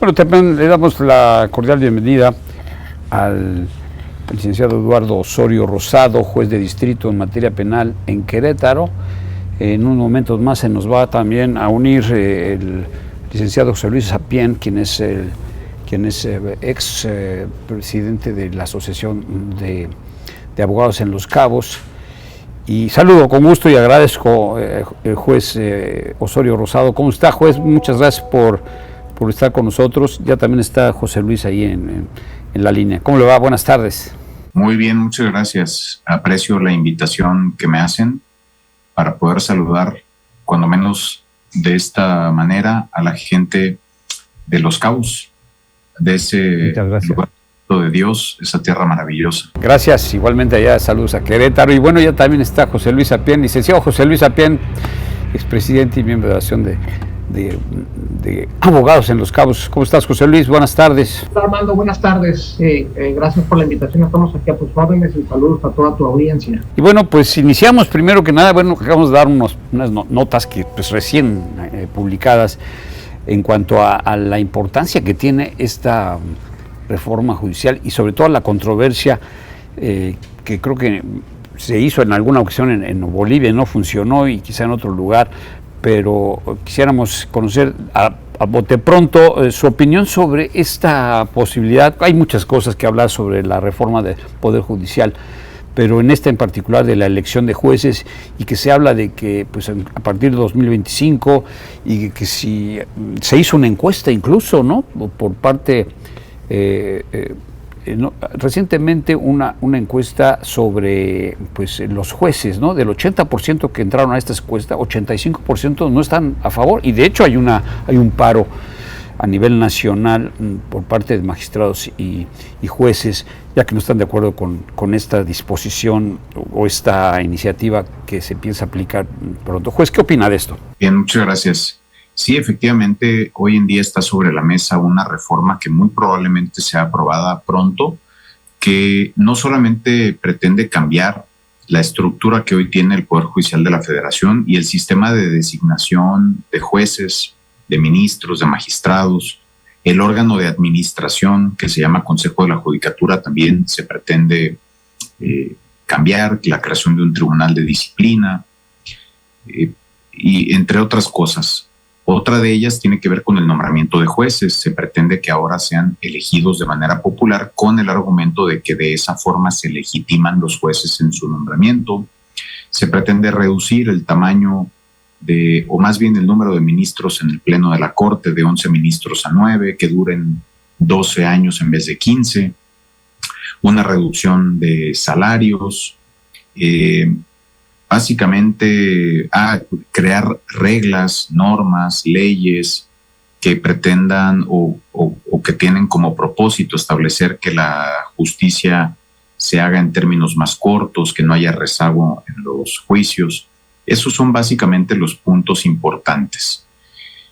Bueno, también le damos la cordial bienvenida al licenciado Eduardo Osorio Rosado, juez de distrito en materia penal en Querétaro. En unos momentos más se nos va también a unir el licenciado José Luis Sapien, quien es ex presidente de la Asociación de Abogados en Los Cabos. Y saludo con gusto y agradezco el juez Osorio Rosado. ¿Cómo está, juez? Muchas gracias por estar con nosotros. Ya también está José Luis ahí en la línea. ¿Cómo le va? Buenas tardes. Muy bien, muchas gracias. Aprecio la invitación que me hacen para poder saludar, cuando menos de esta manera, a la gente de Los Cabos, de ese lugar de Dios, esa tierra maravillosa. Gracias, igualmente allá, saludos a Querétaro. Y bueno, ya también está José Luis Sapien, licenciado José Luis Sapien, expresidente y miembro de la Asociación de Abogados en Los Cabos. ¿Cómo estás, José Luis? Buenas tardes. Hola, Armando, buenas tardes. Gracias por la invitación. Estamos aquí a tus órdenes y saludos a toda tu audiencia. Y bueno, pues iniciamos primero que nada. Bueno, acabamos de dar unas notas que pues recién publicadas en cuanto a la importancia que tiene esta reforma judicial y sobre todo la controversia que creo que se hizo en alguna ocasión en Bolivia, no funcionó, y quizá en otro lugar, pero quisiéramos conocer a bote pronto su opinión sobre esta posibilidad. Hay muchas cosas que hablar sobre la reforma del Poder Judicial, pero en esta en particular de la elección de jueces, y que se habla de que pues a partir de 2025, y que si se hizo una encuesta incluso, ¿no?, por parte recientemente una encuesta sobre pues los jueces, ¿no? Del 80% que entraron a esta encuesta, 85% no están a favor, y de hecho hay un paro a nivel nacional por parte de magistrados y jueces, ya que no están de acuerdo con esta disposición o esta iniciativa que se piensa aplicar pronto. Juez, ¿qué opina de esto? Bien, muchas gracias. Sí, efectivamente, hoy en día está sobre la mesa una reforma que muy probablemente sea aprobada pronto, que no solamente pretende cambiar la estructura que hoy tiene el Poder Judicial de la Federación y el sistema de designación de jueces, de ministros, de magistrados, el órgano de administración que se llama Consejo de la Judicatura también se pretende cambiar, la creación de un tribunal de disciplina y entre otras cosas. Otra de ellas tiene que ver con el nombramiento de jueces. Se pretende que ahora sean elegidos de manera popular, con el argumento de que de esa forma se legitiman los jueces en su nombramiento. Se pretende reducir el tamaño o más bien el número de ministros en el Pleno de la Corte, de 11 ministros a 9, que duren 12 años en vez de 15. Una reducción de salarios. Básicamente crear reglas, normas, leyes que pretendan o que tienen como propósito establecer que la justicia se haga en términos más cortos, que no haya rezago en los juicios. Esos son básicamente los puntos importantes.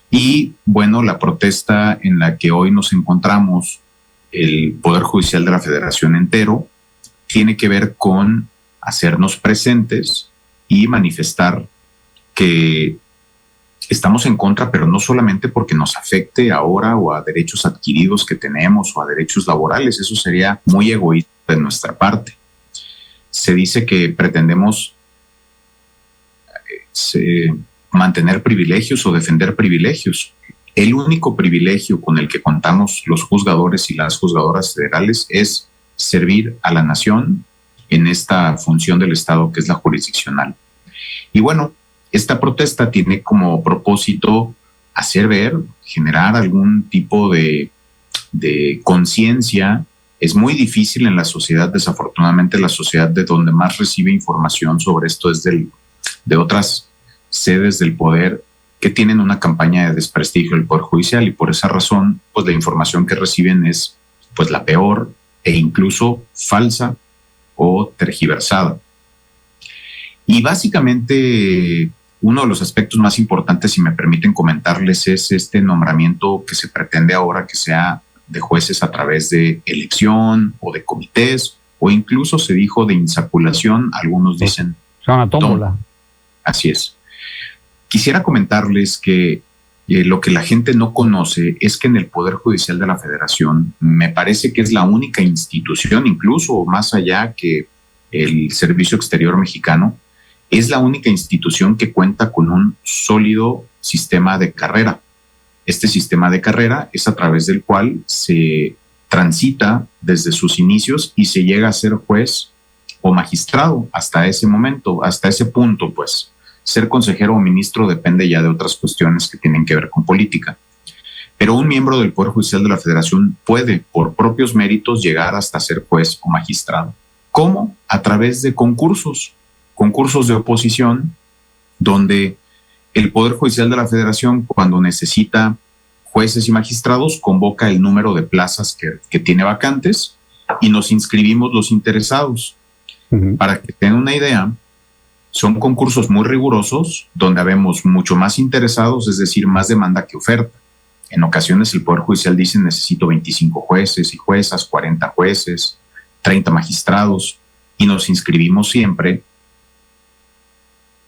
Y bueno, la protesta en la que hoy nos encontramos, el Poder Judicial de la Federación entero, tiene que ver con hacernos presentes y manifestar que estamos en contra, pero no solamente porque nos afecte ahora o a derechos adquiridos que tenemos o a derechos laborales. Eso sería muy egoísta de nuestra parte. Se dice que pretendemos mantener privilegios o defender privilegios. El único privilegio con el que contamos los juzgadores y las juzgadoras federales es servir a la nación en esta función del Estado que es la jurisdiccional. Y bueno, esta protesta tiene como propósito hacer ver, generar algún tipo de conciencia. Es muy difícil en la sociedad, desafortunadamente la sociedad de donde más recibe información sobre esto es de otras sedes del poder que tienen una campaña de desprestigio del Poder Judicial, y por esa razón pues la información que reciben es pues la peor e incluso falsa o tergiversada. Y básicamente uno de los aspectos más importantes, si me permiten comentarles, es este nombramiento que se pretende ahora que sea de jueces a través de elección o de comités, o incluso se dijo de insaculación, algunos dicen una tómbola. Así es. Quisiera comentarles que Lo que la gente no conoce es que en el Poder Judicial de la Federación me parece que es la única institución, incluso más allá que el Servicio Exterior Mexicano, es la única institución que cuenta con un sólido sistema de carrera. Este sistema de carrera es a través del cual se transita desde sus inicios y se llega a ser juez o magistrado hasta ese momento, hasta ese punto, pues. Ser consejero o ministro depende ya de otras cuestiones que tienen que ver con política. Pero un miembro del Poder Judicial de la Federación puede, por propios méritos, llegar hasta ser juez o magistrado. ¿Cómo? A través de concursos de oposición, donde el Poder Judicial de la Federación, cuando necesita jueces y magistrados, convoca el número de plazas que tiene vacantes y nos inscribimos los interesados. Para que tengan una idea, son concursos muy rigurosos donde habemos mucho más interesados, es decir, más demanda que oferta. En ocasiones el Poder Judicial dice necesito 25 jueces y juezas, 40 jueces, 30 magistrados y nos inscribimos siempre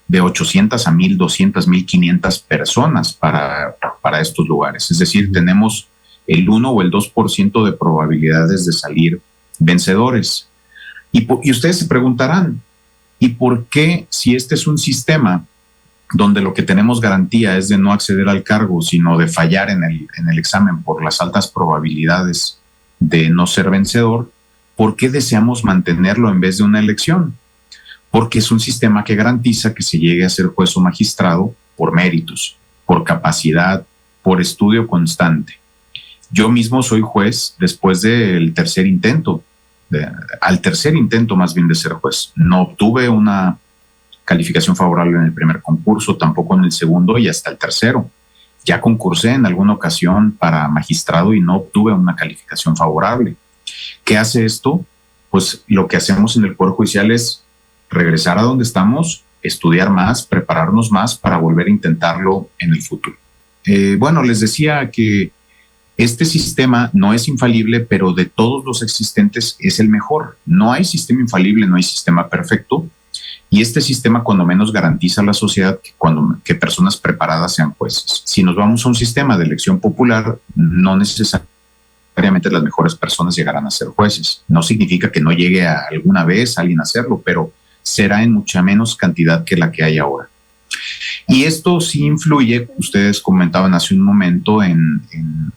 de 800 a 1,200, 1,500 personas para estos lugares. Es decir, tenemos el 1 o el 2% de probabilidades de salir vencedores. Y ustedes se preguntarán, ¿y por qué, si este es un sistema donde lo que tenemos garantía es de no acceder al cargo, sino de fallar en el examen por las altas probabilidades de no ser vencedor, por qué deseamos mantenerlo en vez de una elección? Porque es un sistema que garantiza que se llegue a ser juez o magistrado por méritos, por capacidad, por estudio constante. Yo mismo soy juez después del tercer intento, al tercer intento más bien de ser juez. No obtuve una calificación favorable en el primer concurso, tampoco en el segundo y hasta el tercero. Ya concursé en alguna ocasión para magistrado y no obtuve una calificación favorable. ¿Qué hace esto? Pues lo que hacemos en el Poder Judicial es regresar a donde estamos, estudiar más, prepararnos más para volver a intentarlo en el futuro. Bueno, les decía que este sistema no es infalible, pero de todos los existentes es el mejor. No hay sistema infalible, no hay sistema perfecto. Y este sistema cuando menos garantiza a la sociedad que personas preparadas sean jueces. Si nos vamos a un sistema de elección popular, no necesariamente las mejores personas llegarán a ser jueces. No significa que no llegue a alguna vez alguien a hacerlo, pero será en mucha menos cantidad que la que hay ahora. Y esto sí influye, ustedes comentaban hace un momento,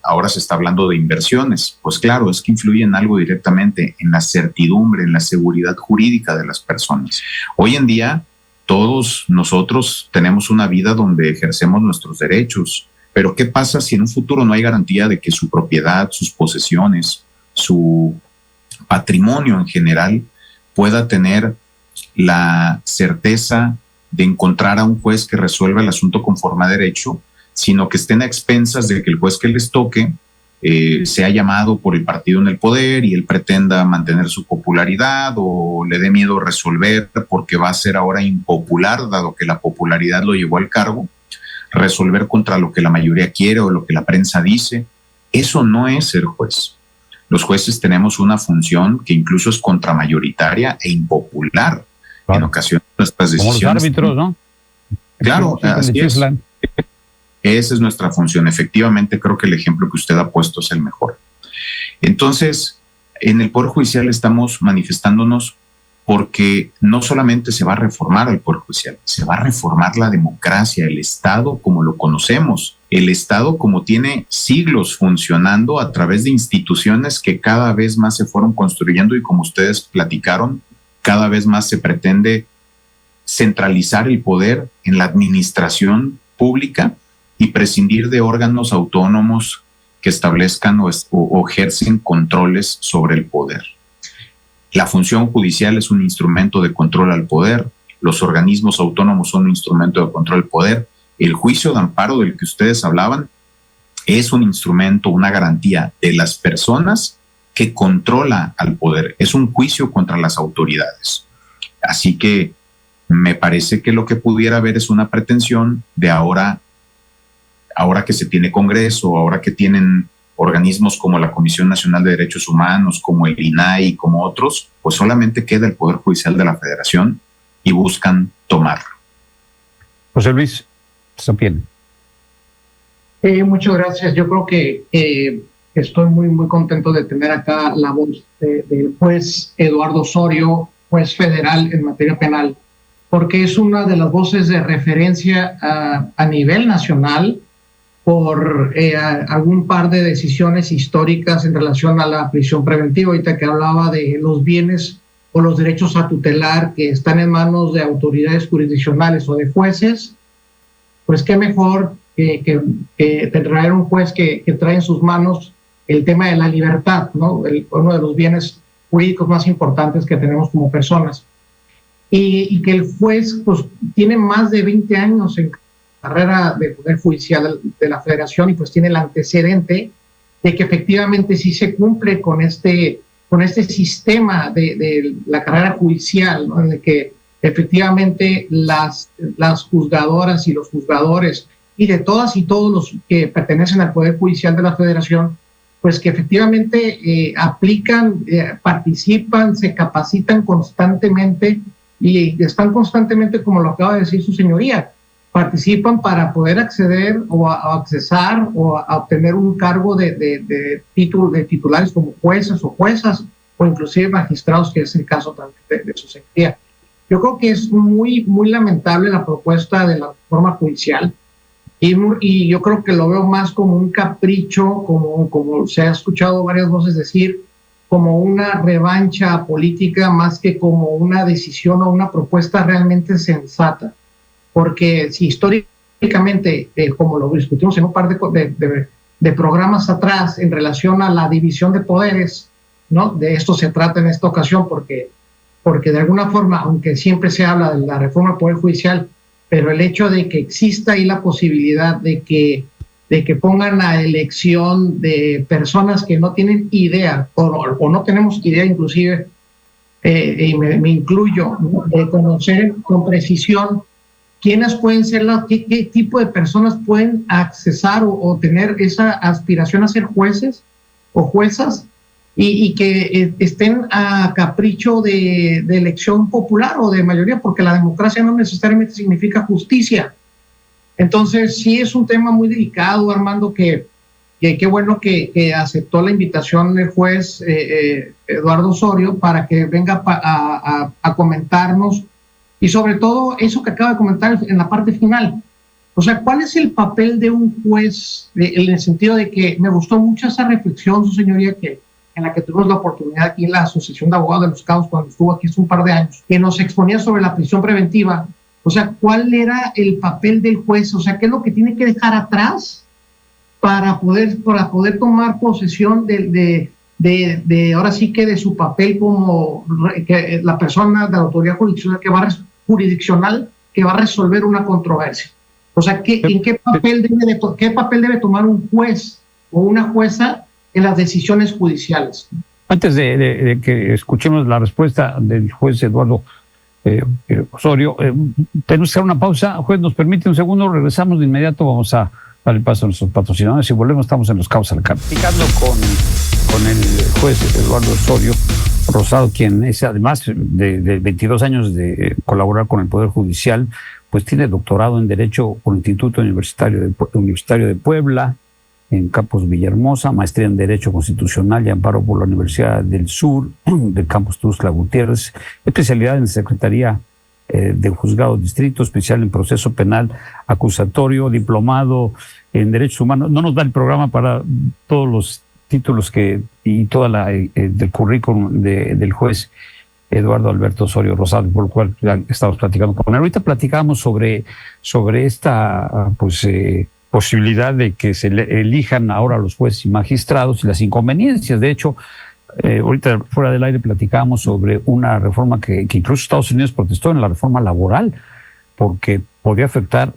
ahora se está hablando de inversiones. Pues claro, es que influye en algo directamente, en la certidumbre, en la seguridad jurídica de las personas. Hoy en día, todos nosotros tenemos una vida donde ejercemos nuestros derechos, pero ¿qué pasa si en un futuro no hay garantía de que su propiedad, sus posesiones, su patrimonio en general pueda tener la certeza de encontrar a un juez que resuelva el asunto conforme a derecho, sino que estén a expensas de que el juez que les toque sea llamado por el partido en el poder y él pretenda mantener su popularidad o le dé miedo resolver porque va a ser ahora impopular, dado que la popularidad lo llevó al cargo, resolver contra lo que la mayoría quiere o lo que la prensa dice? Eso no es ser juez. Los jueces tenemos una función que incluso es contramayoritaria e impopular. Claro. En ocasiones nuestras decisiones... Como los árbitros, ¿no? Claro, así es. Esa es nuestra función. Efectivamente, creo que el ejemplo que usted ha puesto es el mejor. Entonces, en el Poder Judicial estamos manifestándonos porque no solamente se va a reformar el Poder Judicial, se va a reformar la democracia, el Estado como lo conocemos, el Estado como tiene siglos funcionando a través de instituciones que cada vez más se fueron construyendo y como ustedes platicaron, cada vez más se pretende centralizar el poder en la administración pública y prescindir de órganos autónomos que establezcan o ejercen controles sobre el poder. La función judicial es un instrumento de control al poder, los organismos autónomos son un instrumento de control al poder, el juicio de amparo del que ustedes hablaban es un instrumento, una garantía de las personas que controla al poder, es un juicio contra las autoridades. Así que me parece que lo que pudiera haber es una pretensión de ahora que se tiene Congreso, ahora que tienen organismos como la Comisión Nacional de Derechos Humanos, como el INAI, como otros, pues solamente queda el Poder Judicial de la Federación y buscan tomarlo. José Luis Sampién. Muchas gracias. Yo creo que estoy muy contento de tener acá la voz del juez Eduardo Osorio, juez federal en materia penal, porque es una de las voces de referencia a nivel nacional por algún par de decisiones históricas en relación a la prisión preventiva. Ahorita que hablaba de los bienes o los derechos a tutelar que están en manos de autoridades jurisdiccionales o de jueces, pues qué mejor que traer un juez que trae en sus manos el tema de la libertad, ¿no? Uno de los bienes jurídicos más importantes que tenemos como personas. Y que el juez pues tiene más de 20 años en carrera de Poder Judicial de la Federación y pues tiene el antecedente de que efectivamente sí se cumple con este sistema de la carrera judicial, ¿no? En el que efectivamente las juzgadoras y los juzgadores y de todas y todos los que pertenecen al Poder Judicial de la Federación, pues que efectivamente aplican, participan, se capacitan constantemente y están constantemente, como lo acaba de decir su señoría, participan para poder acceder o a accesar o a obtener un cargo de titulares como jueces o juezas o inclusive magistrados, que es el caso de su señoría. Yo creo que es muy lamentable la propuesta de la reforma judicial y yo creo que lo veo más como un capricho, como se ha escuchado varias voces decir, como una revancha política más que como una decisión o una propuesta realmente sensata. Porque si históricamente, como lo discutimos en un par de programas atrás en relación a la división de poderes, ¿no? De esto se trata en esta ocasión, porque de alguna forma, aunque siempre se habla de la reforma del Poder Judicial, pero el hecho de que exista ahí la posibilidad de que pongan a elección de personas que no tienen idea, o no tenemos idea inclusive, y me incluyo, ¿no? De conocer con precisión quiénes pueden ser, qué tipo de personas pueden accesar o tener esa aspiración a ser jueces o juezas y que estén a capricho de elección popular o de mayoría, porque la democracia no necesariamente significa justicia. Entonces sí es un tema muy delicado, Armando, que qué bueno que aceptó la invitación del juez Eduardo Osorio para que venga a comentarnos. Y sobre todo eso que acaba de comentar en la parte final. O sea, ¿cuál es el papel de un juez? En el sentido de que me gustó mucho esa reflexión, su señoría, en la que tuvimos la oportunidad aquí en la Asociación de Abogados de los Cabos, cuando estuvo aquí hace un par de años, que nos exponía sobre la prisión preventiva. O sea, ¿cuál era el papel del juez? O sea, ¿qué es lo que tiene que dejar atrás para poder tomar posesión de ahora sí que de su papel como que la persona de la autoridad jurisdiccional que va a resolver una controversia? O sea, ¿qué papel debe tomar un juez o una jueza en las decisiones judiciales? Antes de que escuchemos la respuesta del juez Eduardo Osorio, tenemos que hacer una pausa. Juez, ¿nos permite un segundo? Regresamos de inmediato, vamos a darle paso a nuestros patrocinadores y volvemos. Estamos en Los Cabos al Campo. Platicando con el juez Eduardo Osorio Rosado, quien es, además de 22 años de colaborar con el Poder Judicial, pues tiene doctorado en Derecho por el Instituto Universitario de Puebla, en Campus Villahermosa, maestría en Derecho Constitucional y Amparo por la Universidad del Sur, del Campus Tuxtla Gutiérrez, especialidad en Secretaría de Juzgado Distrito, especial en Proceso Penal Acusatorio, diplomado en Derechos Humanos. No nos da el programa para todos los títulos y toda del currículum del juez Eduardo Alberto Osorio Rosado, por lo cual estamos platicando con él. Ahorita platicamos sobre esta posibilidad de que se elijan ahora los jueces y magistrados y las inconveniencias. De hecho, ahorita fuera del aire platicábamos sobre una reforma que incluso Estados Unidos protestó, en la reforma laboral, porque podría afectar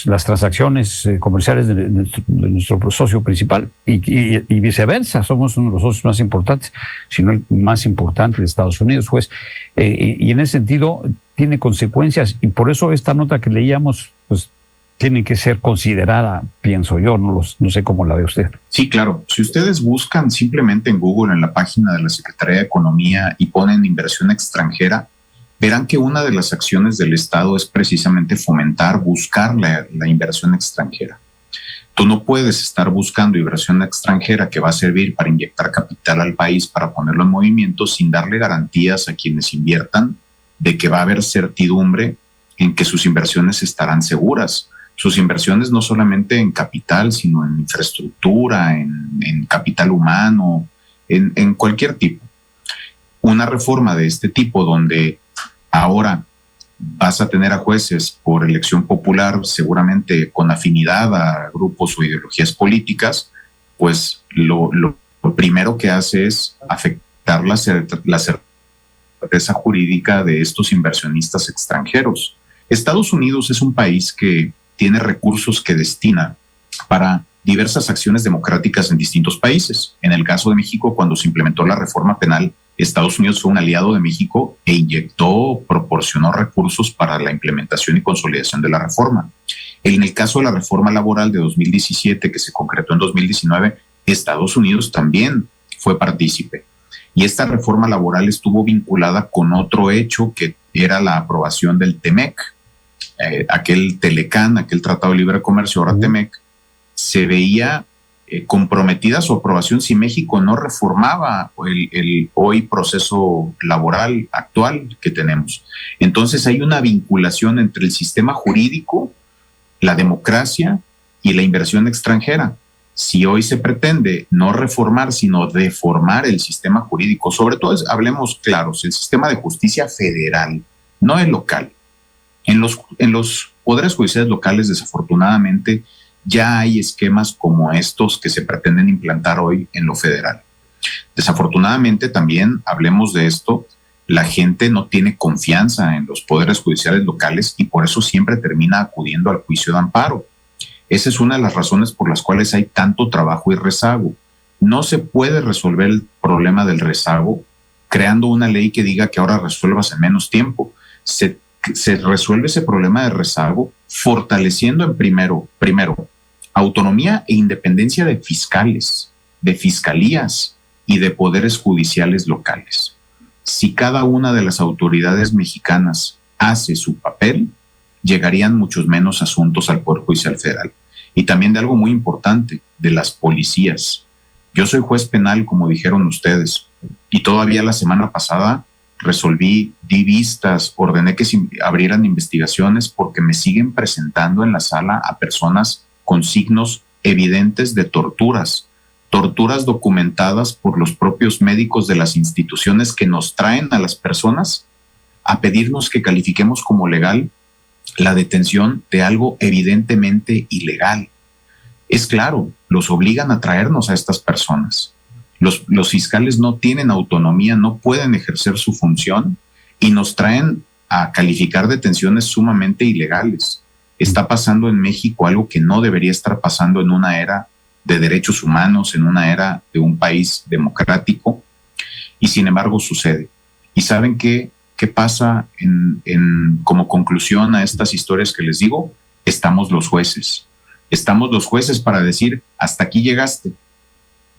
las transacciones comerciales de nuestro socio principal y viceversa. Somos uno de los socios más importantes, si no el más importante de Estados Unidos, juez. Y en ese sentido tiene consecuencias, y por eso esta nota que leíamos pues tiene que ser considerada, pienso yo. No sé cómo la ve usted. Sí, claro. Si ustedes buscan simplemente en Google, en la página de la Secretaría de Economía, y ponen inversión extranjera, verán que una de las acciones del Estado es precisamente buscar la inversión extranjera. Tú no puedes estar buscando inversión extranjera que va a servir para inyectar capital al país, para ponerlo en movimiento, sin darle garantías a quienes inviertan de que va a haber certidumbre en que sus inversiones estarán seguras. Sus inversiones no solamente en capital, sino en infraestructura, en capital humano, en cualquier tipo. Una reforma de este tipo, donde ahora vas a tener a jueces por elección popular, seguramente con afinidad a grupos o ideologías políticas, pues lo primero que hace es afectar la certeza jurídica de estos inversionistas extranjeros. Estados Unidos es un país que tiene recursos que destina para diversas acciones democráticas en distintos países. En el caso de México, cuando se implementó la reforma penal, Estados Unidos fue un aliado de México e proporcionó recursos para la implementación y consolidación de la reforma. En el caso de la reforma laboral de 2017, que se concretó en 2019, Estados Unidos también fue partícipe. Y esta reforma laboral estuvo vinculada con otro hecho que era la aprobación del TEMEC, aquel Telecán, aquel Tratado de Libre Comercio, ahora TEMEC, se veía comprometida su aprobación si México no reformaba el hoy proceso laboral actual que tenemos. Entonces hay una vinculación entre el sistema jurídico, la democracia y la inversión extranjera. Si hoy se pretende no reformar, sino deformar el sistema jurídico, sobre todo, hablemos claros, el sistema de justicia federal, no el local. En los poderes judiciales locales, desafortunadamente, ya hay esquemas como estos que se pretenden implantar hoy en lo federal. Desafortunadamente, también hablemos de esto, la gente no tiene confianza en los poderes judiciales locales y por eso siempre termina acudiendo al juicio de amparo. Esa es una de las razones por las cuales hay tanto trabajo y rezago. No se puede resolver el problema del rezago creando una ley que diga que ahora resuelvas en menos tiempo. Se resuelve ese problema de rezago fortaleciendo en primero, autonomía e independencia de fiscales, de fiscalías y de poderes judiciales locales. Si cada una de las autoridades mexicanas hace su papel, llegarían muchos menos asuntos al Poder Judicial Federal. Y también de algo muy importante, de las policías. Yo soy juez penal, como dijeron ustedes, y todavía la semana pasada resolví, di vistas, ordené que se abrieran investigaciones porque me siguen presentando en la sala a personas con signos evidentes de torturas documentadas por los propios médicos de las instituciones que nos traen a las personas a pedirnos que califiquemos como legal la detención de algo evidentemente ilegal. Es claro, los obligan a traernos a estas personas. Los fiscales no tienen autonomía, no pueden ejercer su función y nos traen a calificar detenciones sumamente ilegales. Está pasando en México algo que no debería estar pasando en una era de derechos humanos, en una era de un país democrático, y sin embargo sucede. ¿Y saben qué pasa como conclusión a estas historias que les digo? Estamos los jueces. Estamos los jueces para decir, hasta aquí llegaste.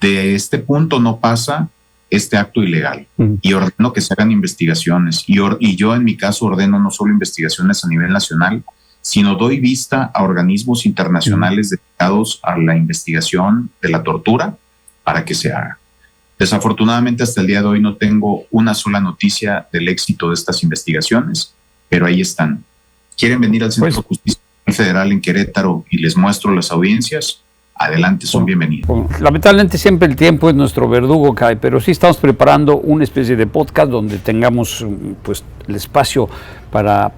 De este punto no pasa este acto ilegal. Y ordeno que se hagan investigaciones. Y yo en mi caso ordeno no solo investigaciones a nivel nacional, sino doy vista a organismos internacionales dedicados a la investigación de la tortura para que se haga. Desafortunadamente hasta el día de hoy no tengo una sola noticia del éxito de estas investigaciones, pero ahí están. ¿Quieren venir al Centro de Justicia Federal en Querétaro y les muestro las audiencias? Adelante, son bienvenidos. Lamentablemente siempre el tiempo es nuestro verdugo, Kai, pero sí estamos preparando una especie de podcast donde tengamos pues el espacio para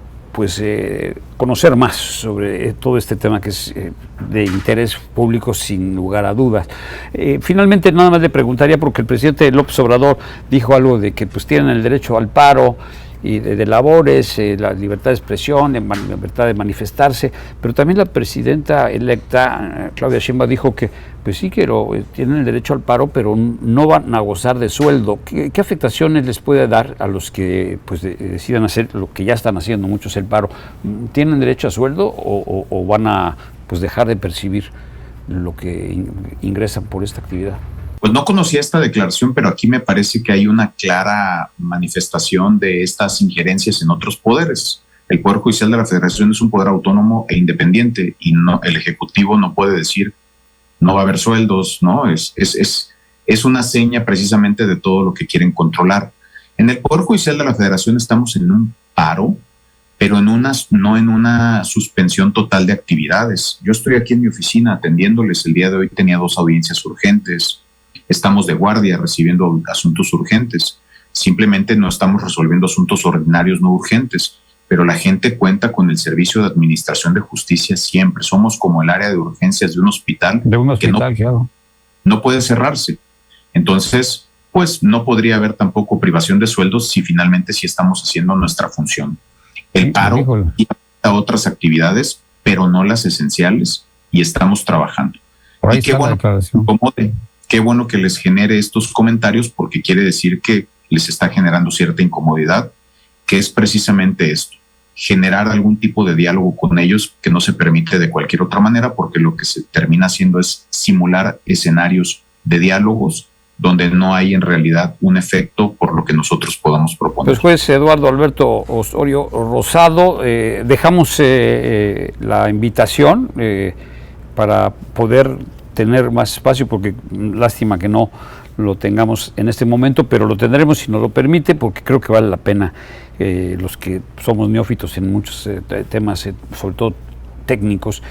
conocer más sobre todo este tema que es de interés público sin lugar a dudas. Finalmente nada más le preguntaría, porque el presidente López Obrador dijo algo de que pues tienen el derecho al paro y de labores, la libertad de expresión, la libertad de manifestarse, pero también la presidenta electa, Claudia Sheinbaum, dijo que pues sí que tienen el derecho al paro, pero no van a gozar de sueldo. ¿Qué afectaciones les puede dar a los que pues decidan hacer lo que ya están haciendo muchos, el paro? ¿Tienen derecho a sueldo o van a pues dejar de percibir lo que ingresan por esta actividad? Pues no conocía esta declaración, pero aquí me parece que hay una clara manifestación de estas injerencias en otros poderes. El Poder Judicial de la Federación es un poder autónomo e independiente y el Ejecutivo no puede decir no va a haber sueldos, ¿no? Es una seña precisamente de todo lo que quieren controlar. En el Poder Judicial de la Federación estamos en un paro, pero no en una suspensión total de actividades. Yo estoy aquí en mi oficina atendiéndoles. El día de hoy tenía 2 audiencias urgentes. Estamos de guardia recibiendo asuntos urgentes. Simplemente no estamos resolviendo asuntos ordinarios no urgentes, pero la gente cuenta con el servicio de administración de justicia siempre. Somos como el área de urgencias de un hospital. Claro. No puede cerrarse. Entonces, pues no podría haber tampoco privación de sueldos si finalmente sí estamos haciendo nuestra función. El paro y a otras actividades, pero no las esenciales, y estamos trabajando. Y qué bueno que les genere estos comentarios, porque quiere decir que les está generando cierta incomodidad, que es precisamente esto, generar algún tipo de diálogo con ellos que no se permite de cualquier otra manera, porque lo que se termina haciendo es simular escenarios de diálogos donde no hay en realidad un efecto por lo que nosotros podamos proponer. Pues juez Eduardo Alberto Osorio Rosado, dejamos la invitación para poder tener más espacio, porque lástima que no lo tengamos en este momento, pero lo tendremos si nos lo permite, porque creo que vale la pena, los que somos neófitos en muchos temas, sobre todo técnicos,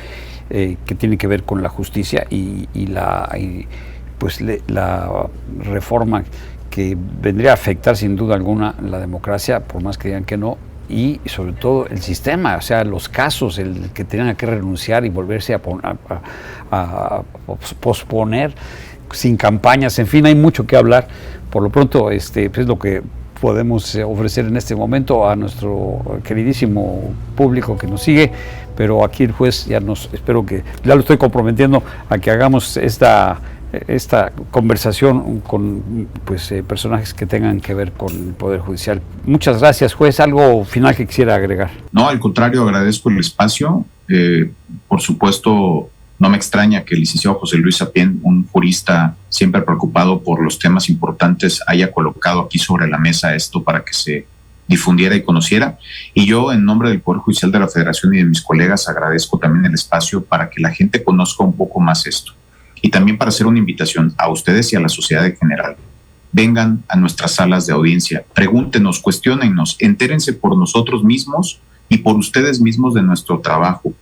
que tienen que ver con la justicia y la reforma que vendría a afectar sin duda alguna la democracia, por más que digan que no, y sobre todo el sistema, o sea, los casos, el que tengan que renunciar y volverse a posponer sin campañas, en fin, hay mucho que hablar. Por lo pronto, pues es lo que podemos ofrecer en este momento a nuestro queridísimo público que nos sigue, pero aquí el juez espero que ya lo estoy comprometiendo a que hagamos esta conversación con personajes que tengan que ver con el Poder Judicial. Muchas gracias, juez. ¿Algo final que quisiera agregar? No, al contrario, agradezco el espacio. Por supuesto, no me extraña que el licenciado José Luis Sapien, un jurista siempre preocupado por los temas importantes, haya colocado aquí sobre la mesa esto para que se difundiera y conociera. Y yo, en nombre del Poder Judicial de la Federación y de mis colegas, agradezco también el espacio para que la gente conozca un poco más esto. Y también para hacer una invitación a ustedes y a la sociedad en general. Vengan a nuestras salas de audiencia, pregúntenos, cuestionennos, entérense por nosotros mismos y por ustedes mismos de nuestro trabajo.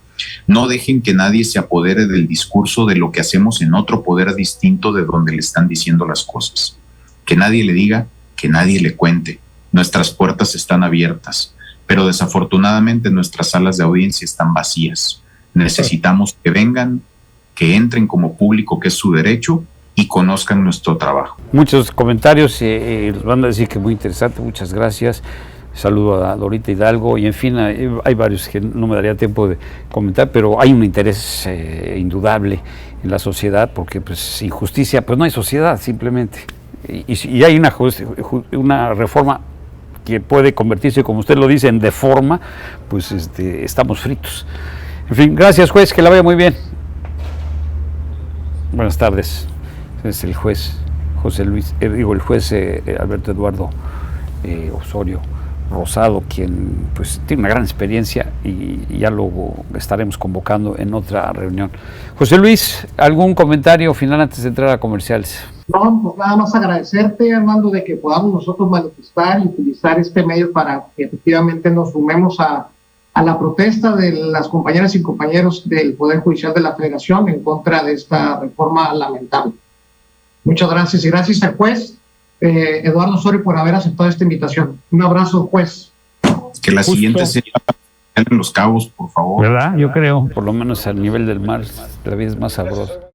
No dejen que nadie se apodere del discurso de lo que hacemos en otro poder distinto de donde le están diciendo las cosas. Que nadie le diga, que nadie le cuente. Nuestras puertas están abiertas, pero desafortunadamente nuestras salas de audiencia están vacías. Necesitamos que vengan, que entren como público, que es su derecho, y conozcan nuestro trabajo. Muchos comentarios, les van a decir que muy interesante, muchas gracias. Saludo a Dorita Hidalgo y en fin, hay varios que no me daría tiempo de comentar, pero hay un interés indudable en la sociedad, porque pues sin justicia pues no hay sociedad simplemente. Y hay una reforma que puede convertirse, como usted lo dice, en deforma, pues estamos fritos. En fin, gracias juez, que la vaya muy bien. Buenas tardes. Es el juez el juez Alberto Eduardo Osorio Rosado, quien pues tiene una gran experiencia y ya lo estaremos convocando en otra reunión. José Luis, ¿algún comentario final antes de entrar a comerciales? No, pues nada más agradecerte, Armando, de que podamos nosotros manifestar y utilizar este medio para que efectivamente nos sumemos a la protesta de las compañeras y compañeros del Poder Judicial de la Federación en contra de esta reforma lamentable. Muchas gracias y gracias al juez Eduardo Osorio por haber aceptado esta invitación. Un abrazo, juez. Que la siguiente sea en Los Cabos, por favor. ¿Verdad? Yo creo. Por lo menos al nivel del mar, la vida es más sabrosa.